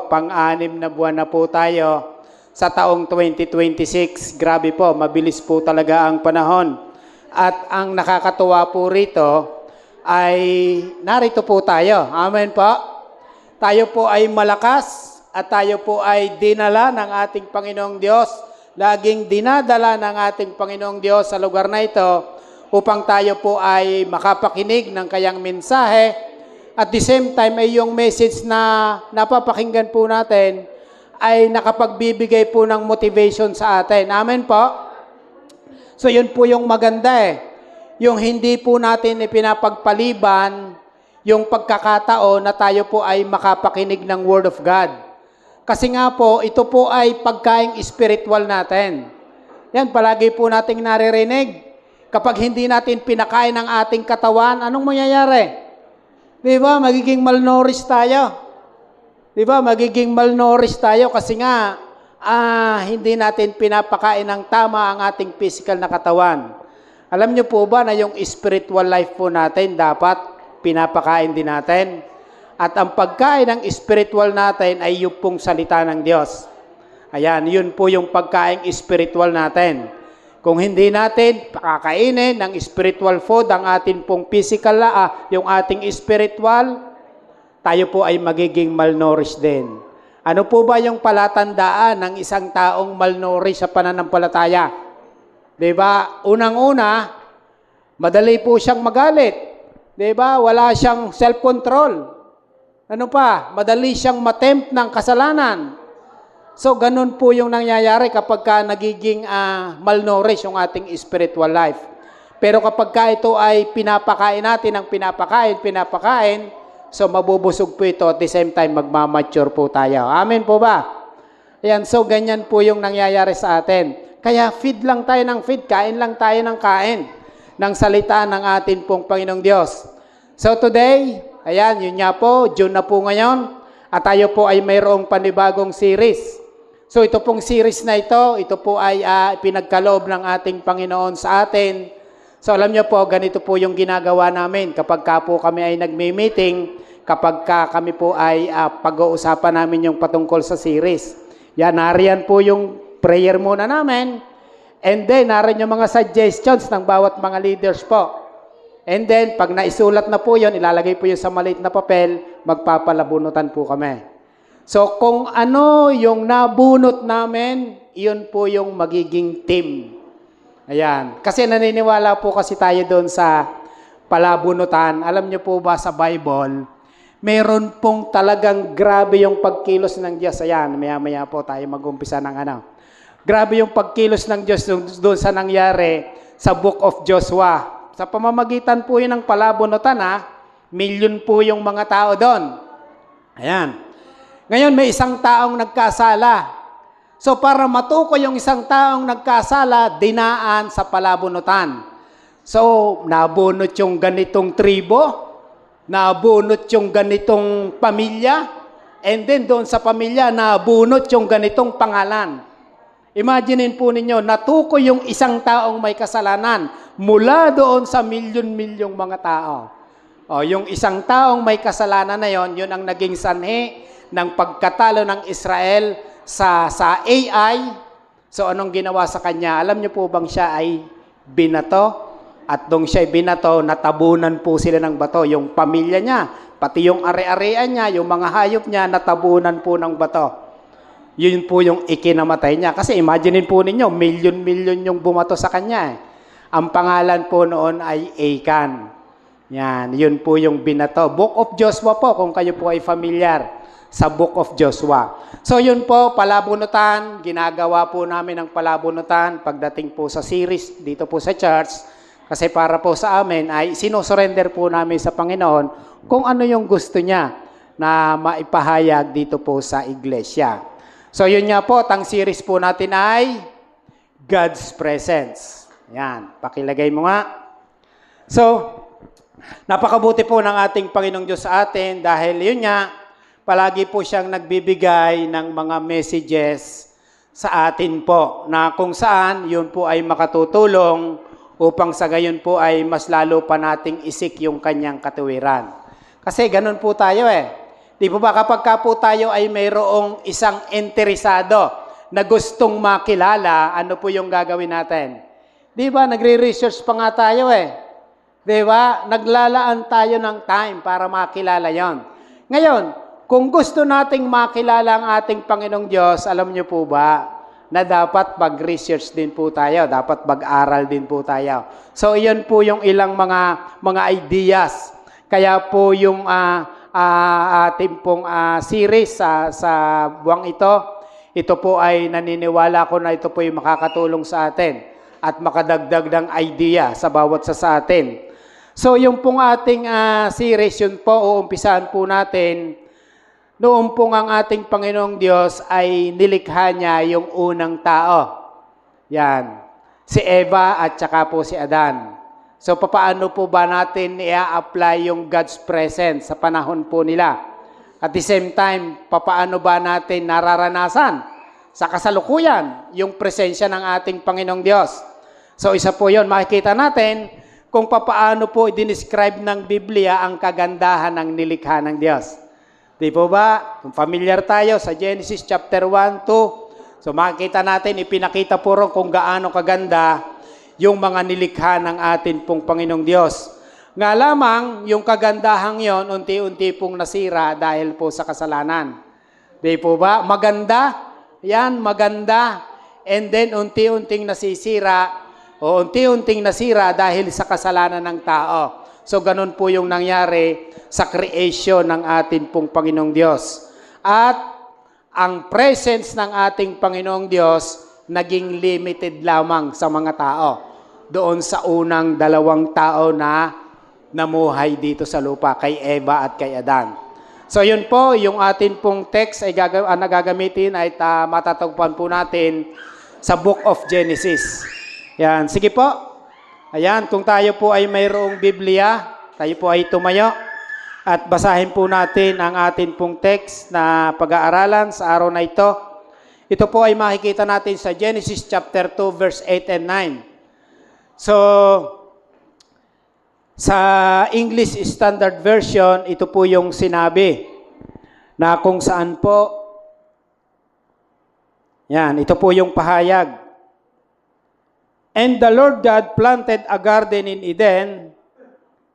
po, pang-anim na buwan na po tayo sa taong 2026. Grabe po, mabilis po talaga ang panahon. At ang nakakatuwa po rito ay narito po tayo. Amen po. Tayo po ay malakas at tayo po ay dinala ng ating Panginoong Diyos. Laging dinadala ng ating Panginoong Diyos sa lugar na ito upang tayo po ay makapakinig ng kanyang mensahe. At the same time ay yung message na napapakinggan po natin ay nakapagbibigay po ng motivation sa atin. Amen po? So yun po yung maganda Yung hindi po natin ipinapagpaliban yung pagkakataon na tayo po ay makapakinig ng Word of God. Kasi nga po, ito po ay pagkaing spiritual natin. Yan, palagi po nating naririnig. Kapag hindi natin pinakain ang ating katawan, anong mangyayari? Diba? Magiging malnourished tayo. Diba? Magiging malnourished tayo kasi nga hindi natin pinapakain ng tama ang ating physical na katawan. Alam niyo po ba na yung spiritual life po natin dapat pinapakain din natin? At ang pagkain ng spiritual natin ay yung pong salita ng Diyos. Ayan, yun po yung pagkain spiritual natin. Kung hindi natin pakakainin ng spiritual food, ang ating pong physical, yung ating spiritual, tayo po ay magiging malnourished din. Ano po ba yung palatandaan ng isang taong malnourished sa pananampalataya? Diba? Unang-una, madali po siyang magalit. Diba? Wala siyang self-control. Ano pa? Madali siyang matempt ng kasalanan. So, ganun po yung nangyayari kapag nagiging malnourished yung ating spiritual life. Pero kapag ito ay pinapakain natin ng pinapakain, so mabubusog po ito at the same time magmamature po tayo. Amen po ba? Ayan, so ganyan po yung nangyayari sa atin. Kaya feed lang tayo ng feed, kain lang tayo ng kain ng salita ng ating pong Panginoong Diyos. So today, ayan, yun nga po, June na po ngayon, at tayo po ay mayroong panibagong series. So ito pong series na ito po ay pinagkaloob ng ating Panginoon sa atin. So alam niyo po, ganito po yung ginagawa namin kapag po kami ay nagme-meeting, kapag kami po ay pag-uusapan namin yung patungkol sa series. Yan, nariyan po yung prayer muna namin. And then, nariyan yung mga suggestions ng bawat mga leaders po. And then, pag naisulat na po yun, ilalagay po yun sa maliit na papel, magpapalabunutan po kami. So, kung ano yung nabunot namin, yun po yung magiging team. Ayan. Kasi naniniwala po kasi tayo doon sa palabunutan. Alam niyo po ba sa Bible, meron pong talagang grabe yung pagkilos ng Diyos. Ayan, maya-maya po tayo mag-umpisa ng Grabe yung pagkilos ng Diyos doon sa nangyari sa Book of Joshua. Sa pamamagitan po yun ng palabunutan, milyon po yung mga tao doon. Ayan. Ngayon, may isang taong nagkasala. So, para matukoy yung isang taong nagkasala, dinaan sa palabunutan. So, nabunot yung ganitong tribo, nabunot yung ganitong pamilya, and then doon sa pamilya, nabunot yung ganitong pangalan. Imaginin po ninyo, natukoy yung isang taong may kasalanan mula doon sa milyon-milyong mga tao. Yung isang taong may kasalanan na yon, yun ang naging sanhi ng pagkatalo ng Israel sa AI. So anong ginawa sa kanya? Alam niyo po bang siya ay binato? At nung siya ay binato, natabunan po sila ng bato. Yung pamilya niya, pati yung ari-arian niya, yung mga hayop niya, natabunan po ng bato. Yun po yung ikinamatay niya. Kasi imaginin po ninyo, milyon-milyon yung bumato sa kanya. Ang pangalan po noon ay Achan. Yan, yun po yung binato. Book of Joshua po, kung kayo po ay familiar sa Book of Joshua. So yun po, palabunutan, ginagawa po namin ang palabunutan pagdating po sa series dito po sa church. Kasi para po sa amin ay sinusurrender po namin sa Panginoon kung ano yung gusto niya na maipahayag dito po sa iglesia. So yun nga po, tang series po natin ay God's Presence. Yan, pakilagay mo nga. So, napakabuti po ng ating Panginoong Diyos sa atin dahil yun nga, palagi po siyang nagbibigay ng mga messages sa atin po na kung saan yun po ay makatutulong upang sa gayon po ay mas lalo pa nating isik yung kanyang katuwiran. Kasi ganun po tayo Di po ba kapag ka po tayo ay mayroong isang interesado na gustong makilala, ano po yung gagawin natin? Di ba, nagre-research pa nga tayo eh. Di ba, naglalaan tayo ng time para makilala yon. Ngayon, kung gusto nating makilala ang ating Panginoong Diyos, alam niyo po ba, na dapat mag-research din po tayo, dapat mag-aral din po tayo. So, iyon po yung ilang mga ideas. Kaya po yung ating pong series sa buwang ito po ay naniniwala ko na ito po yung makakatulong sa atin at makadagdag ng idea sa bawat sa atin. So, yung pong ating series, yun po, uumpisahan po natin. Noong pong ang ating Panginoong Diyos ay nilikha niya yung unang tao. Yan. Si Eva at saka po si Adan. So, papaano po ba natin i-apply yung God's presence sa panahon po nila? At the same time, papaano ba natin nararanasan sa kasalukuyan yung presensya ng ating Panginoong Diyos? So, isa po yon, makikita natin kung papaano po i-describe ng Biblia ang kagandahan ng nilikha ng Diyos. Di po ba? Kung familiar tayo sa Genesis chapter 1, 2, so makikita natin, ipinakita po rin kung gaano kaganda yung mga nilikha ng atin pong Panginoong Diyos. Nga lamang, yung kagandahang yon unti-unti pong nasira dahil po sa kasalanan. Di po ba? Maganda, yan, maganda, and then unti-unting nasisira, o unti-unting nasira dahil sa kasalanan ng tao. So, ganun po yung nangyari sa creation ng ating pong Panginoong Diyos. At ang presence ng ating Panginoong Diyos naging limited lamang sa mga tao. Doon sa unang dalawang tao na namuhay dito sa lupa, kay Eva at kay Adan. So, yun po, yung ating pong text ay nagagamitin ay matatagpuan po natin sa Book of Genesis. Yan, sige po. Ayan, kung tayo po ay mayroong Biblia, tayo po ay tumayo at basahin po natin ang atin pong text na pag-aaralan sa araw na ito. Ito po ay makikita natin sa Genesis chapter 2 verse 8 and 9. So, sa English Standard Version, ito po yung sinabi na kung saan po, yan, ito po yung pahayag. And the Lord God planted a garden in Eden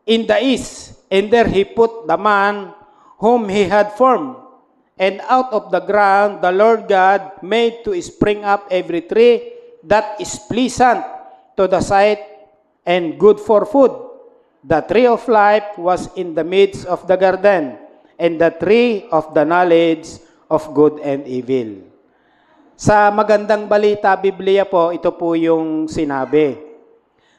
in the east, and there he put the man whom he had formed. And out of the ground the Lord God made to spring up every tree that is pleasant to the sight and good for food. The tree of life was in the midst of the garden, and the tree of the knowledge of good and evil. Sa magandang balita, Biblia po, ito po yung sinabi.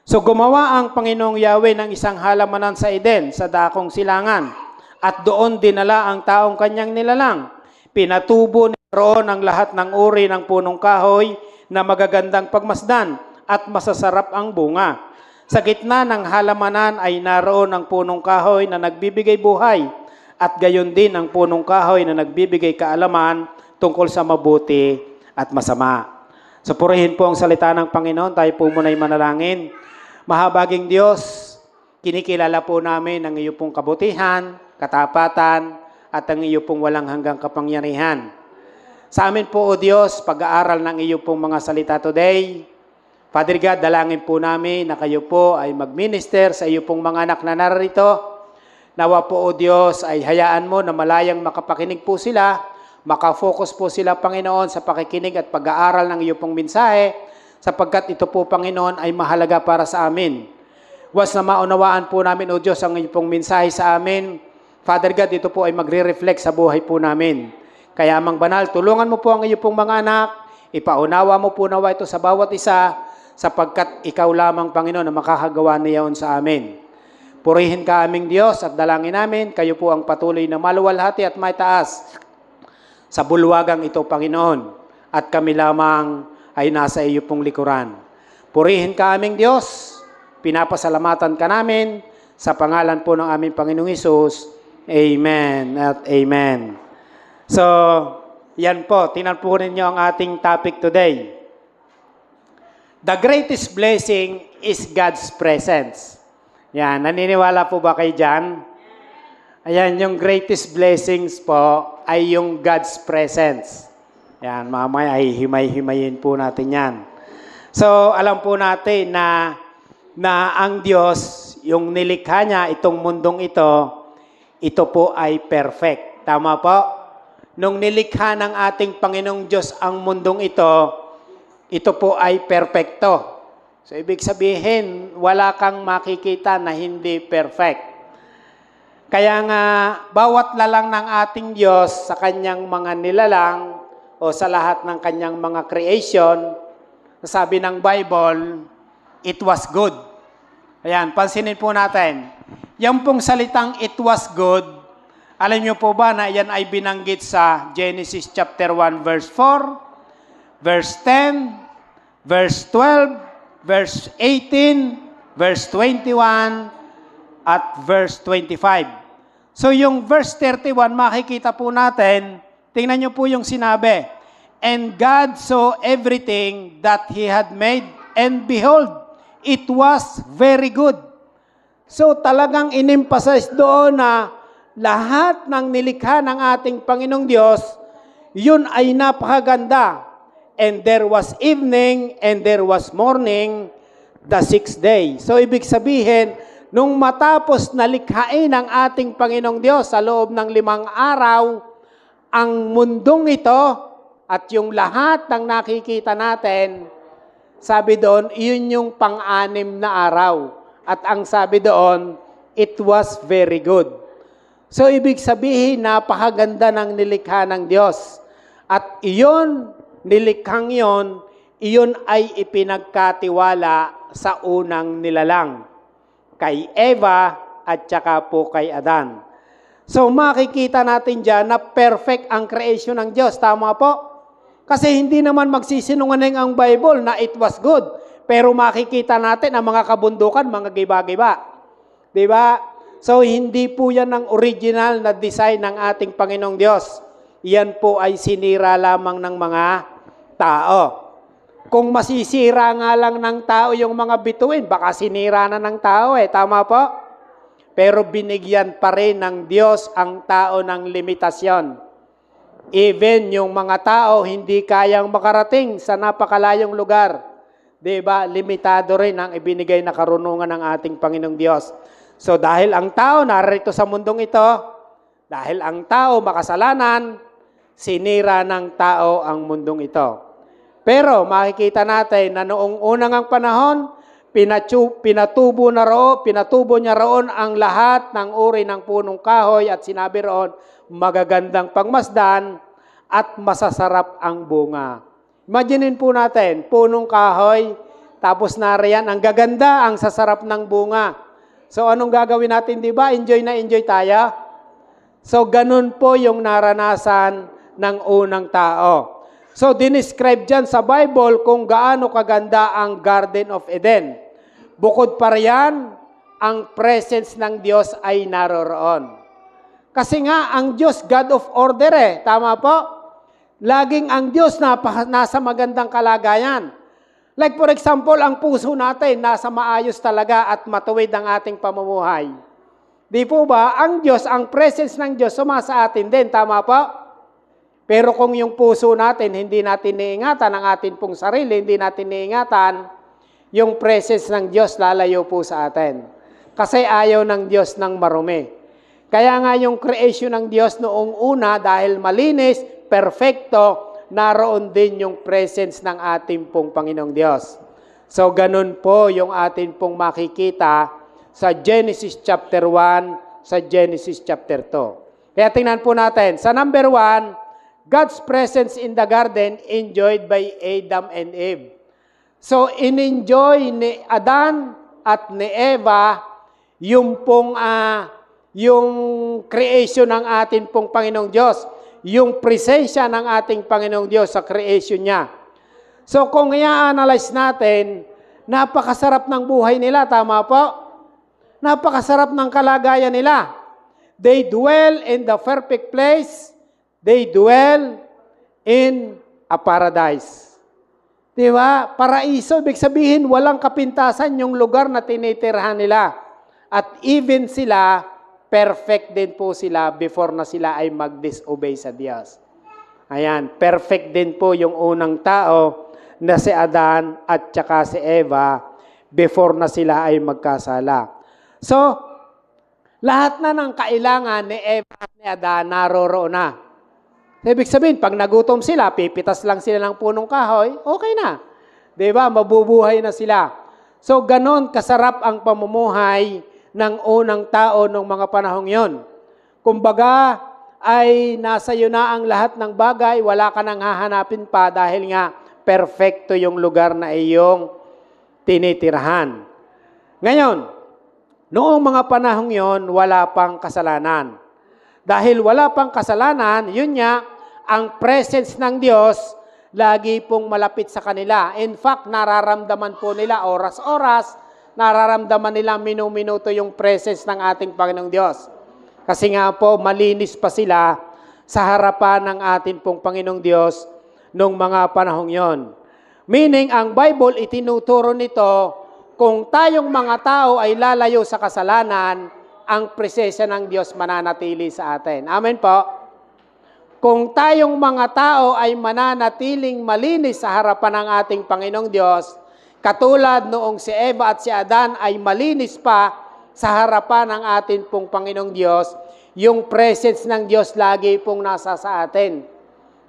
So gumawa ang Panginoong Yahweh ng isang halamanan sa Eden, sa dakong silangan, at doon dinala ang taong kanyang nilalang. Pinatubo roon ang lahat ng uri ng punong kahoy na magagandang pagmasdan at masasarap ang bunga. Sa gitna ng halamanan ay naroon ang punong kahoy na nagbibigay buhay, at gayon din ang punong kahoy na nagbibigay kaalaman tungkol sa mabuti at masama. So purihin po ang salita ng Panginoon. Tayo po muna'y manalangin. Mahabaging Diyos, kinikilala po namin ang iyo pong kabutihan, katapatan, at ang iyo pong walang hanggang kapangyarihan. Sa amin po, O Diyos, pag-aaral ng iyo pong mga salita today, Father God, dalangin po namin na kayo po ay mag-minister sa iyo pong mga anak na narito. Nawa po, O Diyos, ay hayaan mo na malayang makapakinig po sila, makafocus po sila, Panginoon, sa pakikinig at pag-aaral ng iyo pong mensahe, sapagkat ito po, Panginoon, ay mahalaga para sa amin. Was na maunawaan po namin, O Diyos, ang iyo pong mensahe sa amin. Father God, ito po ay magre-reflect sa buhay po namin. Kaya, Amang Banal, tulungan mo po ang iyo pong mga anak, ipaunawa mo po nawa ito sa bawat isa, sapagkat ikaw lamang, Panginoon, na makakagawa niyaon sa amin. Purihin ka aming Diyos at dalangin namin, kayo po ang patuloy na maluwalhati at maitaas sa bulwagang ito, Panginoon, at kami lamang ay nasa iyo pong likuran. Purihin ka aming Diyos, pinapasalamatan ka namin, sa pangalan po ng aming Panginoong Hesus, Amen at Amen. So, yan po, tinalpunin niyo ang ating topic today. The greatest blessing is God's presence. Yan, naniniwala po ba kayo dyan? Ayan, yung greatest blessings po ay yung God's presence. Ayan, mamaya ay himay-himayin po natin yan. So, alam po natin na ang Diyos, yung nilikha niya, itong mundong ito po ay perfect. Tama po? Nung nilikha ng ating Panginoong Diyos ang mundong ito po ay perfecto. So, ibig sabihin, wala kang makikita na hindi perfect. Kaya nga, bawat lalang ng ating Diyos sa kanyang mga nilalang o sa lahat ng kanyang mga creation, sabi ng Bible, it was good. Ayan, pansinin po natin. Yan pong salitang it was good, alam niyo po ba na yan ay binanggit sa Genesis chapter 1 verse 4, verse 10, verse 12, verse 18, verse 21, at verse 25. So yung verse 31, makikita po natin, tingnan niyo po yung sinabi, and God saw everything that He had made, and behold, it was very good. So talagang in-emphasize doon na lahat ng nilikha ng ating Panginoong Diyos, yun ay napakaganda. And there was evening, and there was morning, the sixth day. So ibig sabihin, nung matapos na likhain ng ating Panginoong Diyos sa loob ng 5 araw, ang mundong ito at yung lahat ng nakikita natin, sabi doon, iyon yung pang-6 na araw. At ang sabi doon, it was very good. So ibig sabihin, napakaganda ng nilikha ng Diyos. At iyon, nilikhang iyon ay ipinagkatiwala sa unang nilalang, kay Eva at saka po kay Adan. So makikita natin dyan na perfect ang creation ng Diyos. Tama po? Kasi hindi naman magsisinungaling ang Bible na it was good. Pero makikita natin ang mga kabundukan, mga giba-giba. Diba? So hindi po yan ang original na design ng ating Panginoong Diyos. Yan po ay sinira lamang ng mga tao. Kung masisira nga lang ng tao yung mga bituin, baka sinira na ng tao Tama po? Pero binigyan pa rin ng Diyos ang tao ng limitasyon. Even yung mga tao hindi kayang makarating sa napakalayong lugar. Diba? Limitado rin ang ibinigay na karunungan ng ating Panginoong Diyos. So dahil ang tao narito sa mundong ito, dahil ang tao makasalanan, sinira ng tao ang mundong ito. Pero makikita natin na noong unang panahon, pinatubo niya roon ang lahat ng uri ng punong kahoy at sinabi roon, magagandang pangmasdan at masasarap ang bunga. Imaginin po natin, punong kahoy, tapos nariyan, ang gaganda, ang sasarap ng bunga. So anong gagawin natin, di ba? Enjoy na enjoy tayo. So ganun po yung naranasan ng unang tao. So, dinescribe dyan sa Bible kung gaano kaganda ang Garden of Eden. Bukod pa riyan, ang presence ng Diyos ay naroroon. Kasi nga, ang Diyos, God of order Tama po? Laging ang Diyos nasa magandang kalagayan. Like for example, ang puso natin nasa maayos talaga at matuwid ang ating pamumuhay. Di po ba? Ang Diyos, ang presence ng Diyos sumasa atin din. Tama po? Pero kung yung puso natin, hindi natin niingatan ang atin pong sarili, hindi natin niingatan, yung presence ng Diyos lalayo po sa atin. Kasi ayaw ng Diyos ng marumi. Kaya nga yung creation ng Diyos noong una, dahil malinis, perfecto, naroon din yung presence ng ating pong Panginoong Diyos. So ganun po yung atin pong makikita sa Genesis chapter 1, sa Genesis chapter 2. Kaya tingnan po natin, sa number 1, God's presence in the garden enjoyed by Adam and Eve. So, in-enjoy ni Adan at ni Eva yung creation ng ating pong Panginoong Diyos, yung presensya ng ating Panginoong Diyos sa creation niya. So, kung i-analyze natin, napakasarap ng buhay nila, tama po? Napakasarap ng kalagayan nila. They dwell in the perfect place. They dwell in a paradise. Diba? Paraiso, ibig sabihin, walang kapintasan yung lugar na tinitirahan nila. At even sila, perfect din po sila before na sila ay mag-disobey sa Diyos. Ayan, perfect din po yung unang tao na si Adan at saka si Eva before na sila ay magkasala. So, lahat na ng kailangan ni Eva at ni Adan naroroon na. Ibig sabihin, pag nagutom sila, pipitas lang sila ng punong kahoy, okay na. Diba? Mabubuhay na sila. So, ganon kasarap ang pamumuhay ng unang tao ng mga panahong yon. Kumbaga, ay nasa iyo na ang lahat ng bagay, wala ka nang hahanapin pa dahil nga perfecto yung lugar na iyong tinitirahan. Ngayon, noong mga panahong yon, wala pang kasalanan. Dahil wala pang kasalanan, yun nga, ang presence ng Diyos lagi pong malapit sa kanila. In fact, nararamdaman po nila oras-oras, nararamdaman nila minu-minuto yung presence ng ating Panginoong Diyos. Kasi nga po, malinis pa sila sa harapan ng ating pong Panginoong Diyos nung mga panahong yon. Meaning, ang Bible itinuturo nito, kung tayong mga tao ay lalayo sa kasalanan, ang presensya ng Diyos mananatili sa atin. Amen po? Kung tayong mga tao ay mananatiling malinis sa harapan ng ating Panginoong Diyos, katulad noong si Eva at si Adan ay malinis pa sa harapan ng ating pong Panginoong Diyos, yung presence ng Diyos lagi pong nasa sa atin.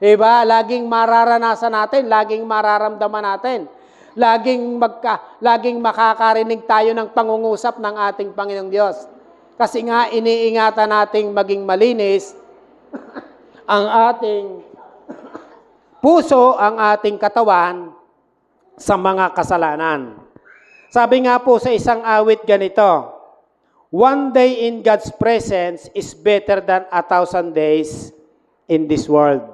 Diba? Laging mararanasan natin, laging mararamdaman natin. Laging makakarinig tayo ng pangungusap ng ating Panginoong Diyos. Kasi nga iniingatan nating maging malinis ang ating puso, ang ating katawan sa mga kasalanan. Sabi nga po sa isang awit ganito, one day in God's presence is better than 1,000 days in this world.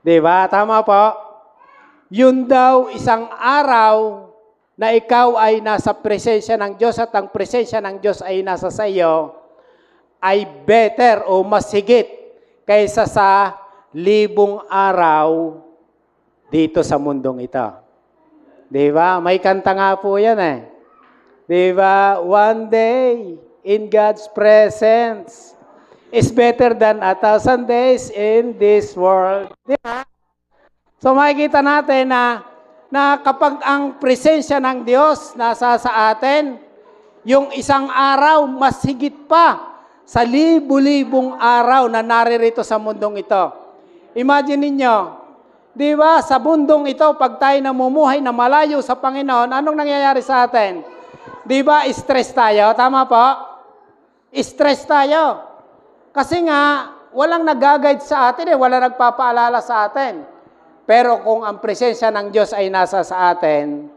Diba? Tama po? Yun daw isang araw na ikaw ay nasa presensya ng Diyos at ang presensya ng Diyos ay nasa sa iyo, ay better o mas higit kaysa sa 1,000 araw dito sa mundong ito. Diba? May kanta nga po yan eh. Diba? One day in God's presence is better than 1,000 days in this world. Diba? So makikita natin na kapag ang presensya ng Diyos nasa sa atin, yung isang araw mas higit pa sa libu-libong araw na naririto sa mundong ito. Imagine ninyo, di ba, sa mundong ito, pag tayo namumuhay na malayo sa Panginoon, anong nangyayari sa atin? Di ba, stress tayo? Tama po? Stress tayo. Kasi nga, walang nag-guide sa atin, walang nagpapaalala sa atin. Pero kung ang presensya ng Diyos ay nasa sa atin,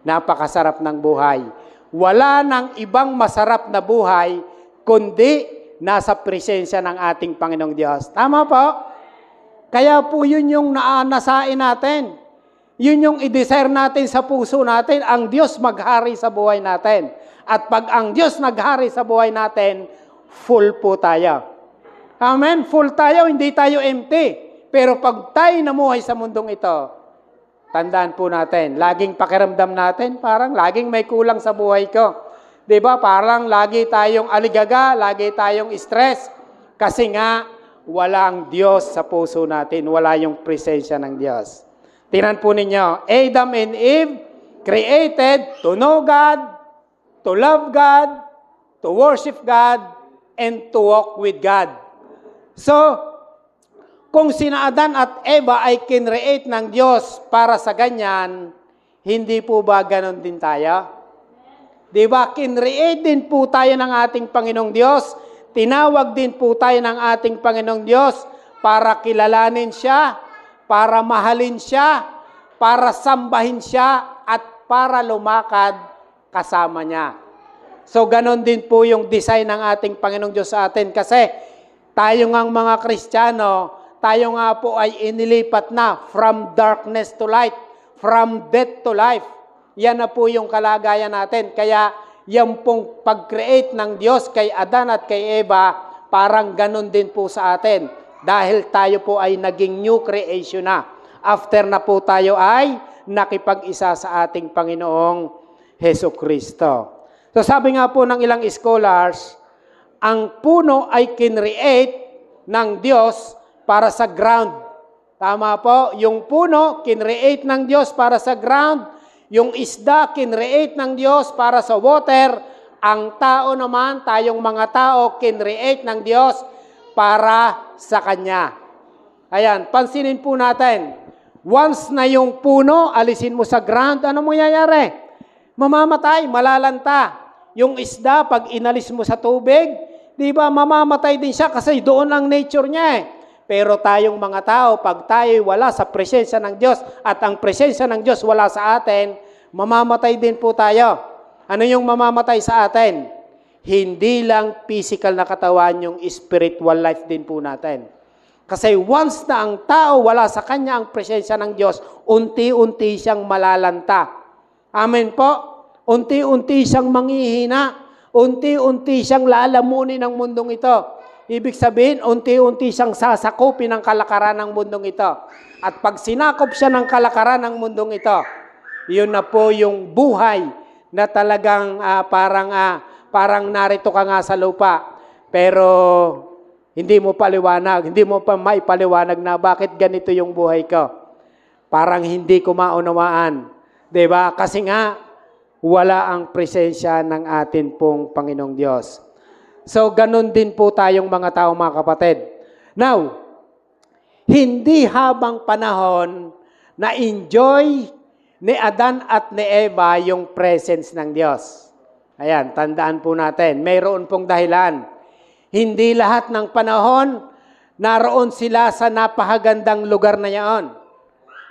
napakasarap ng buhay. Wala nang ibang masarap na buhay, kundi nasa presensya ng ating Panginoong Diyos. Tama po? Kaya po yun yung naanasain natin. Yun yung i-desire natin sa puso natin, ang Diyos maghari sa buhay natin. At pag ang Diyos naghari sa buhay natin, full po tayo. Amen? Full tayo, hindi tayo empty. Pero pag tayo namuhay sa mundong ito, tandaan po natin, laging pakiramdam natin, parang laging may kulang sa buhay ko. Diba? Parang lagi tayong aligaga, lagi tayong stress. Kasi nga, walang Diyos sa puso natin. Wala yung presensya ng Diyos. Tingnan po ninyo, Adam and Eve created to know God, to love God, to worship God, and to walk with God. So, kung sina Adan at Eva ay kinreate ng Diyos para sa ganyan, hindi po ba ganon din tayo? Diba? Kinreate din po tayo ng ating Panginoong Diyos. Tinawag din po tayo ng ating Panginoong Diyos para kilalanin siya, para mahalin siya, para sambahin siya, at para lumakad kasama niya. So, ganon din po yung design ng ating Panginoong Diyos sa atin. Kasi tayo ngang mga Kristiyano, tayo nga po ay inilipat na from darkness to light, from death to life. Yan na po yung kalagayan natin. Kaya yan pong pag-create ng Diyos kay Adan at kay Eva, parang ganun din po sa atin. Dahil tayo po ay naging new creation na. After na po tayo ay nakipag-isa sa ating Panginoong Hesus Kristo. So sabi nga po ng ilang scholars, Ang puno ay kinreate ng Diyos para sa ground. Tama po? Yung puno, kinreate ng Diyos para sa ground. Yung isda, kinreate ng Diyos para sa water. Ang tao naman, tayong mga tao, kinreate ng Diyos para sa Kanya. Ayan, pansinin po natin. Once na yung puno, alisin mo sa ground, ano mangyayari? Mamamatay, malalanta. Yung isda, pag inalis mo sa tubig, di ba, mamamatay din siya kasi doon ang nature niya eh. Pero tayong mga tao, pag tayo wala sa presensya ng Diyos at ang presensya ng Diyos wala sa atin, mamamatay din po tayo. Ano yung mamamatay sa atin? Hindi lang physical na katawan, yung spiritual life din po natin. Kasi once na ang tao wala sa kanya ang presensya ng Diyos, unti-unti siyang malalanta. Amen po? Unti-unti siyang manghihina. Unti-unti siyang lalamunin ng mundong ito. Ibig sabihin, unti-unti siyang sasakupin ng kalakaran ng mundong ito. At pag sinakop siya ng kalakaran ng mundong ito, yun na po yung buhay na talagang parang narito ka nga sa lupa. Pero hindi mo paliwanag, hindi mo pa maipaliwanag na bakit ganito yung buhay ko. Parang hindi ko maunawaan. Diba? Kasi nga, wala ang presensya ng atin pong Panginoong Diyos. So, ganun din po tayong mga tao, mga kapatid. Now, hindi habang panahon na enjoy ni Adan at ni Eva yung presence ng Diyos. Ayan, tandaan po natin, mayroon pong dahilan. Hindi lahat ng panahon, naroon sila sa napakagandang lugar na yaon.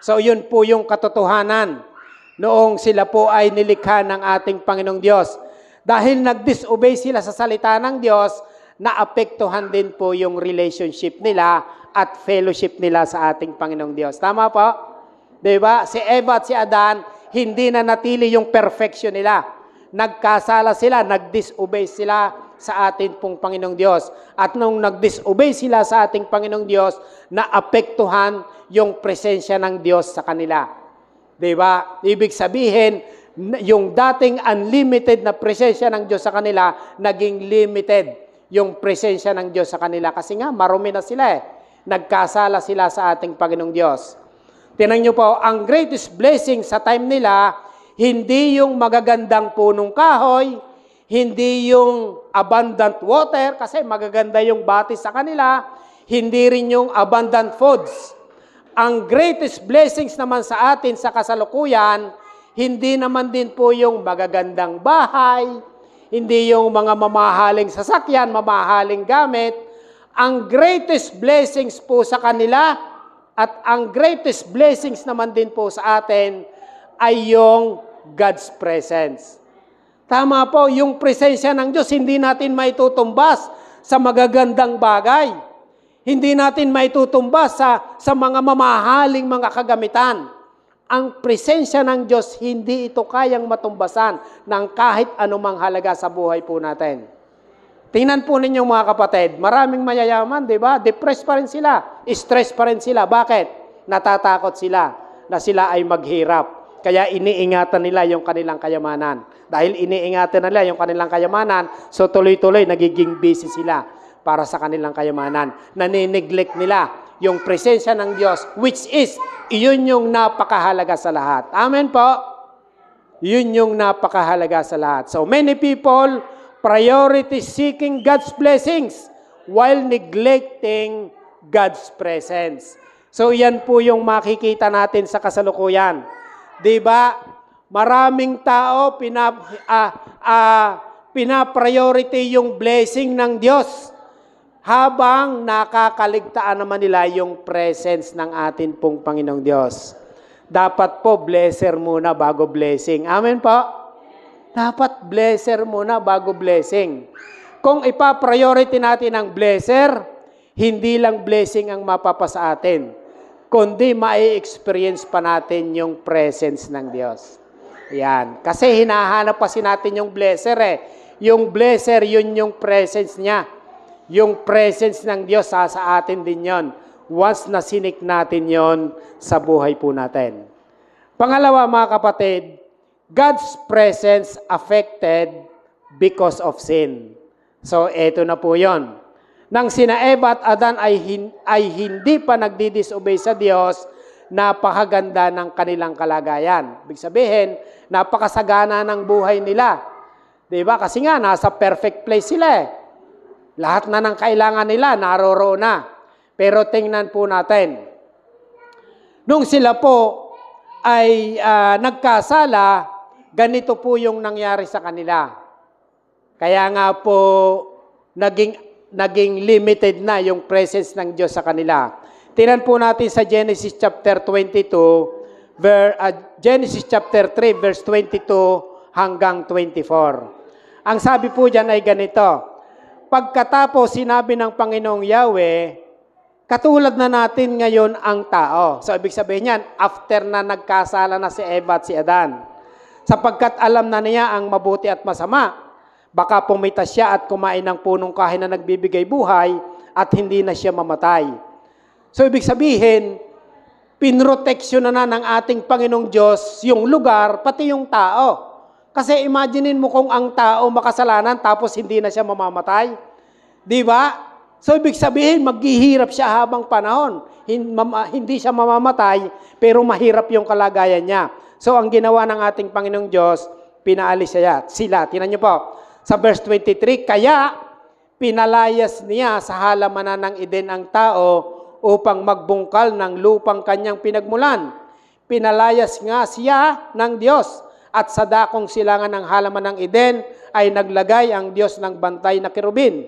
So, yun po yung katotohanan. Noong sila po ay nilikha ng ating Panginoong Diyos. Dahil nag-disobey sila sa salita ng Diyos, naapektuhan din po yung relationship nila at fellowship nila sa ating Panginoong Diyos. Tama po? Diba? Si Eva at si Adan, hindi na natili yung perfection nila. Nagkasala sila, nag-disobey sila sa ating pong Panginoong Diyos. At nung nag-disobey sila sa ating Panginoong Diyos, naapektuhan yung presensya ng Diyos sa kanila. Diba? Ibig sabihin, yung dating unlimited na presensya ng Diyos sa kanila, naging limited yung presensya ng Diyos sa kanila. Kasi nga, marumi na sila eh. Nagkasala sila sa ating Panginoong Diyos. Tingnan nyo po, ang greatest blessing sa time nila, hindi yung magagandang punong kahoy, hindi yung abundant water, kasi magaganda yung batis sa kanila, hindi rin yung abundant foods. Ang greatest blessings naman sa atin sa kasalukuyan, hindi naman din po yung magagandang bahay, hindi yung mga mamahaling sasakyan, mamahaling gamit. Ang greatest blessings po sa kanila, at ang greatest blessings naman din po sa atin ay yung God's presence. Tama po, yung presensya ng Diyos, hindi natin maitutumbas sa magagandang bagay. Hindi natin maitutumbas sa mga mamahaling mga kagamitan. Ang presensya ng Diyos, hindi ito kayang matumbasan ng kahit anumang halaga sa buhay po natin. Tingnan po ninyo mga kapatid, maraming mayayaman, di ba? Depressed pa rin sila, stress pa rin sila. Bakit? Natatakot sila na sila ay maghirap. Kaya iniingatan nila yung kanilang kayamanan. Dahil iniingatan nila yung kanilang kayamanan, so tuloy-tuloy nagiging busy sila para sa kanilang kayamanan. Nanineglect nila yung presensya ng Diyos, which is, iyon yung napakahalaga sa lahat. Amen po? Yun yung napakahalaga sa lahat. So many people priority seeking God's blessings while neglecting God's presence. So yan po yung makikita natin sa kasalukuyan. 'Di ba? Maraming tao pina-priority yung blessing ng Diyos habang nakakaligtaan naman nila yung presence ng atin pong Panginoong Diyos. Dapat po blesser muna bago blessing. Amen po? Dapat blesser muna bago blessing. Kung ipa-priority natin ang blesser, hindi lang blessing ang mapapasa atin, kundi ma-experience pa natin yung presence ng Diyos. Yan. Kasi hinahanap pa natin yung blesser eh. Yung blesser, yun yung presence niya. Yung presence ng Diyos sa atin din yon. Once na sinik natin yon sa buhay po natin. Pangalawa mga kapatid, God's presence affected because of sin. So, eto na po yon. Nang sina Eva at Adan ay hindi pa nagdi-disobey sa Diyos, napakaganda ng kanilang kalagayan. Ibig sabihin, napakasagana ng buhay nila. Diba? Kasi nga, nasa perfect place sila eh. Lahat na ng kailangan nila, naroroon na. Pero tingnan po natin. Nung sila po ay nagkasala, ganito po yung nangyari sa kanila. Kaya nga po, naging limited na yung presence ng Diyos sa kanila. Tingnan po natin sa Genesis chapter 22, Genesis chapter 3, verse 22 hanggang 24. Ang sabi po dyan ay ganito, pagkatapos sinabi ng Panginoong Yahweh, katulad na natin ngayon ang tao. So, ibig sabihin yan, after na nagkasala na si Eva at si Adan, sapagkat alam na niya ang mabuti at masama, baka pumitas siya at kumain ng punong kahoy na nagbibigay buhay at hindi na siya mamatay. So, ibig sabihin, pinroteksyon na ng ating Panginoong Diyos yung lugar, pati yung tao. Kasi imaginein mo kung ang tao makasalanan tapos hindi na siya mamamatay. Di ba? So, ibig sabihin, maghihirap siya habang panahon. Hindi siya mamamatay, pero mahirap yung kalagayan niya. So, ang ginawa ng ating Panginoong Diyos, pinaalis sila. Tingnan niyo po, sa verse 23, kaya pinalayas niya sa halamanan ng Eden ang tao upang magbungkal ng lupang kanyang pinagmulan. Pinalayas nga siya ng Diyos at sa dakong silangan ng halaman ng Eden ay naglagay ang Diyos ng bantay na kerubin.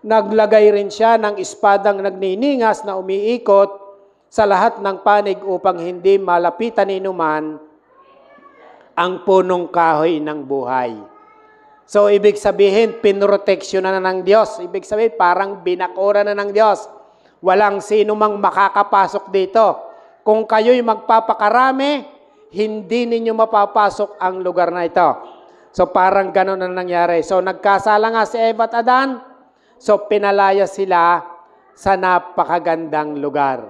Naglagay rin siya ng espadang nagniningas na umiikot sa lahat ng panig upang hindi malapitan ni inuman ang punong kahoy ng buhay. So, ibig sabihin, pinroteksyon na ng Diyos. Ibig sabihin, parang binakura na ng Diyos. Walang sino mang makakapasok dito. Kung kayo'y magpapakarami, hindi ninyo mapapasok ang lugar na ito. So, parang gano'n na nangyari. So, nagkasala nga si Eva at Adan. So, pinalaya sila sa napakagandang lugar.